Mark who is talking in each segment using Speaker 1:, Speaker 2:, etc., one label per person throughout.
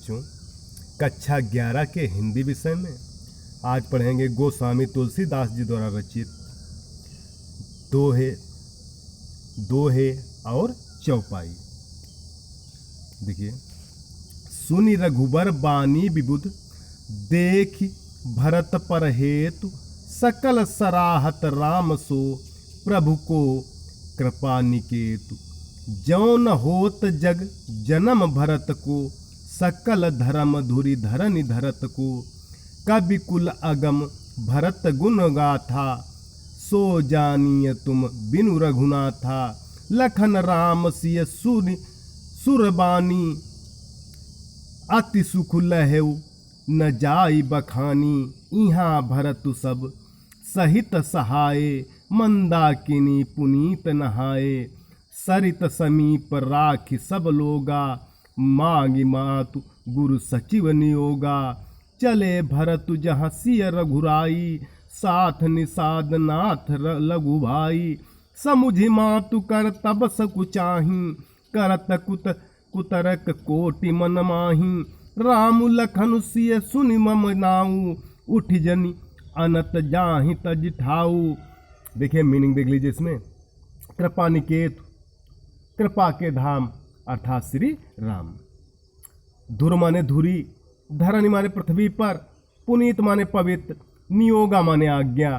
Speaker 1: बच्चों, कक्षा 11 के हिंदी विषय में आज पढ़ेंगे गोस्वामी तुलसीदास जी द्वारा रचित दोहे और चौपाई। देखिए, सुनि रघुबर बानी विबुध, देखि भरत पर हेतु, सकल सराहत राम सो, प्रभु को कृपा निकेतु। जौ न होत जग जन्म भरत को, सकल धर्म धुरि धरनि धरत को। कवि कुल अगम भरत गुण गाथा, सो जानिय तुम बिनु रघुनाथा। लखन राम सिय सुरबानी, अति सुख लहेउ न जाई बखानी। इहाँ भरतु सब सहित सहाय, मंदाकिनी पुनीत नहाए। सरित समीप राखि सब लोगा, मांगी मातु गुरु सचिव नियोगा। चले भरतु जहाँ सिय रघुराई, साथ निषाद नाथ लघु भाई। समुझि मातु कर तब सकुचाही, करत कुतरक कोटि मन माही। राम लखन सिय सुनि मम नाऊ, उठ जनि अनत जाहि तज ठाऊ। देखिए मीनिंग देख लीजिए इसमें। कृपा निकेत, कृपा के धाम अर्थात श्री राम। धुर माने धुरी, धरनी माने पृथ्वी पर, पुनीत माने पवित्र, नियोगा माने आज्ञा,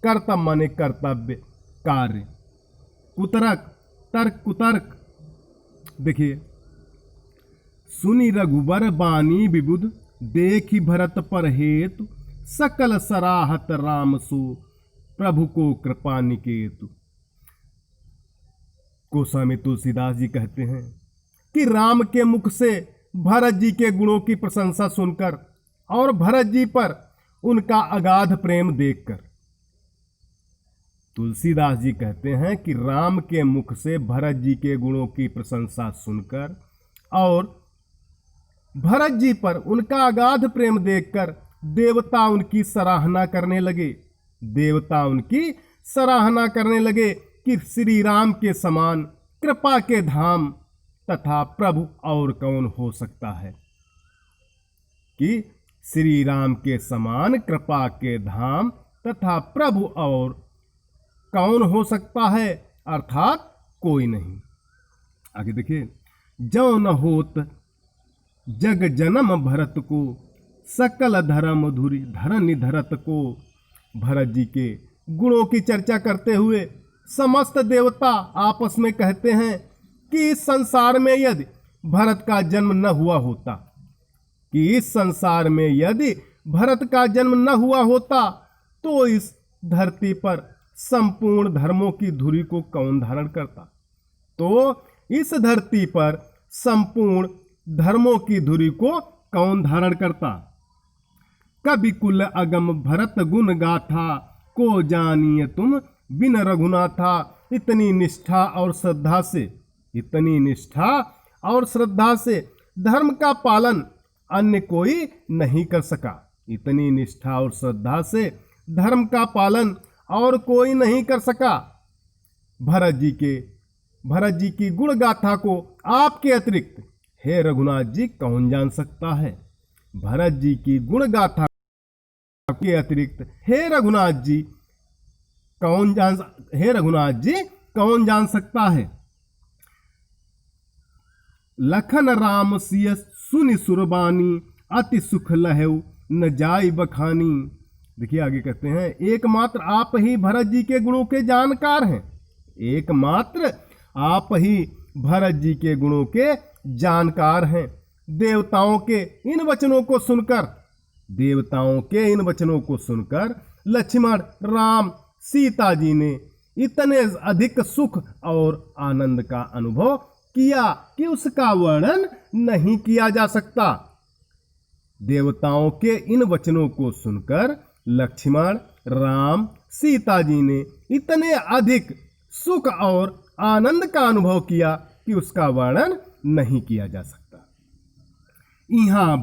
Speaker 1: कर्तव्य माने कर्तव्य कार्य, कुतरक तर्क कुतर्क। देखिए, सुनि रघुबर बानी विबुध, देखि भरत पर हेतु। सकल सराहत राम सो, प्रभु को कृपा निकेतु। गोस्वामी तुलसीदास जी कहते हैं कि राम के मुख से भरत जी के गुणों की प्रशंसा सुनकर और भरत जी पर उनका अगाध प्रेम देखकर, तुलसीदास जी कहते हैं कि राम के मुख से भरत जी के गुणों की प्रशंसा सुनकर और भरत जी पर उनका अगाध प्रेम देखकर देवता उनकी सराहना करने लगे। देवता उनकी सराहना करने लगे कि श्री राम के समान कृपा के धाम तथा प्रभु और कौन हो सकता है। कि श्री राम के समान कृपा के धाम तथा प्रभु और कौन हो सकता है, अर्थात कोई नहीं। आगे देखिए, जौ न होत जग जन्म भरत को, सकल धर्म धुरि धरनि धरत को। भरत जी के गुणों की चर्चा करते हुए समस्त देवता आपस में कहते हैं कि इस संसार में यदि भरत का जन्म न हुआ होता, कि इस संसार में यदि भरत का जन्म न हुआ होता तो इस धरती पर संपूर्ण धर्मों की धुरी को कौन धारण करता। तो इस धरती पर संपूर्ण धर्मों की धुरी को कौन धारण करता। कवि कुल अगम भरत गुण गाथा, को जानिए तुम बिन रघुनाथा। इतनी निष्ठा और श्रद्धा से, इतनी निष्ठा और श्रद्धा से धर्म का पालन अन्य कोई नहीं कर सका। इतनी निष्ठा और श्रद्धा से धर्म का पालन और कोई नहीं कर सका। भरत जी की गुण गाथा को आपके अतिरिक्त हे रघुनाथ जी कौन जान सकता है। भरत जी की गुण गाथा के अतिरिक्त हे रघुनाथ जी कौन जान सकता है। लखन राम सिय सुनि सुरबानी, अति सुख लहेउ न जाई बखानी। देखिए आगे कहते हैं, एकमात्र आप ही भरत जी के गुणों के जानकार हैं। एकमात्र आप ही भरत जी के गुणों के जानकार हैं। देवताओं के इन वचनों को सुनकर लक्ष्मण, राम, सीता जी ने इतने अधिक सुख और आनंद का अनुभव किया कि उसका वर्णन नहीं किया जा सकता। देवताओं के इन वचनों को सुनकर लक्ष्मण, राम, सीता जी ने इतने अधिक सुख और आनंद का अनुभव किया कि उसका वर्णन नहीं किया जा सकता। इहाँ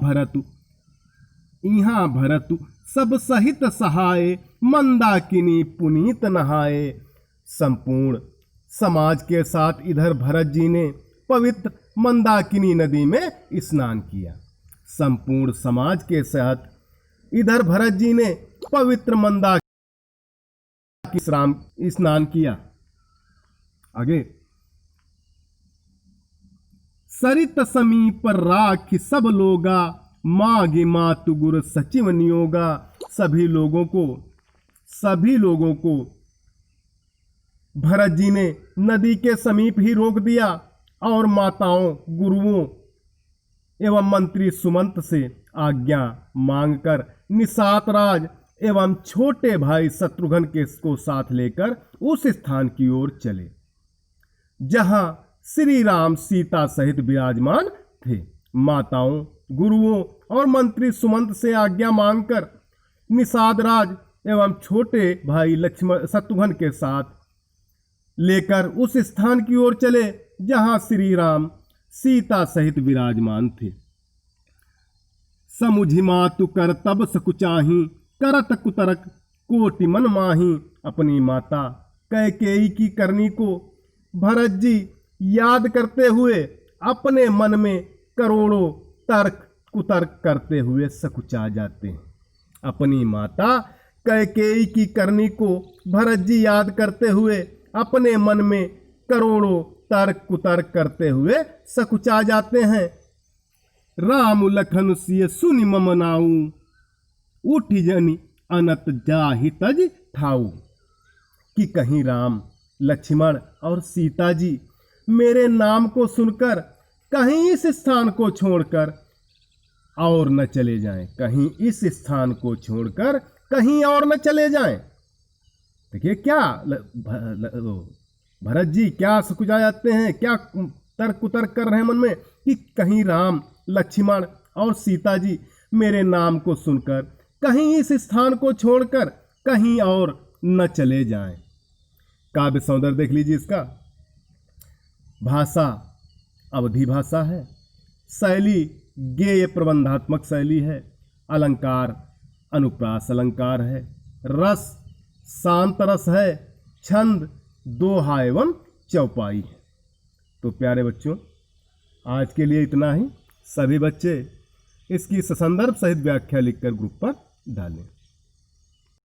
Speaker 1: भरतु सब सहित सहाय, मंदाकिनी पुनीत नहाए। संपूर्ण समाज के साथ इधर भरत जी ने पवित्र मंदाकिनी नदी में स्नान किया। संपूर्ण समाज के साथ इधर भरत जी ने पवित्र मंदाकिनी स्नान किया। आगे, सरित समीप राखी सब लोगा, मागे मातु गुर सचिव नियोगा। सभी लोगों को भरत जी ने नदी के समीप ही रोक दिया और माताओं, गुरुओं एवं मंत्री सुमंत से आज्ञा मांगकर निषाद राज एवं छोटे भाई शत्रुघ्न के को साथ लेकर उस स्थान की ओर चले जहां श्री राम सीता सहित विराजमान थे। माताओं, गुरुओं और मंत्री सुमंत से आज्ञा मांगकर निषाद राज एवं छोटे भाई लक्ष्मण शत्रुघ्न के साथ लेकर उस स्थान की ओर चले जहां श्री राम सीता सहित विराजमान थे। समुझि मातु कर तब सकुचाही, करत कुतरक कोटि मन माही। अपनी माता कैकेयी की करनी को भरत जी याद करते हुए अपने मन में करोड़ों तर्क कुतर्क करते हुए सकुचा जाते हैं। अपनी माता कैकेयी की करनी को भरत जी याद करते हुए अपने मन में करोड़ों तर्क कुतर्क करते हुए सकुचा जाते हैं। राम लखन सिय सुनि मम नाऊ, उठ जनि अनत जाहि तज ठाऊ। कि कहीं राम, लक्ष्मण और सीता जी मेरे नाम को सुनकर कहीं इस स्थान को छोड़कर और न चले जाएं, कहीं इस स्थान को छोड़कर कहीं और न चले जाएं। देखिए क्या भरत जी क्या सकुचा जाते हैं, क्या तर्क कुतर्क कर रहे हैं मन में कि कहीं राम, लक्ष्मण और सीता जी मेरे नाम को सुनकर कहीं इस स्थान को छोड़कर कहीं और न चले जाएं। काव्य सौंदर्य देख लीजिए इसका। भाषा अवधी भाषा है, शैली गेय प्रबंधात्मक शैली है, अलंकार अनुप्रास अलंकार है, रस शांत रस है, छंद दोहा एवं चौपाई है। तो प्यारे बच्चों, आज के लिए इतना ही। सभी बच्चे इसकी ससंदर्भ सहित व्याख्या लिखकर ग्रुप पर डालें।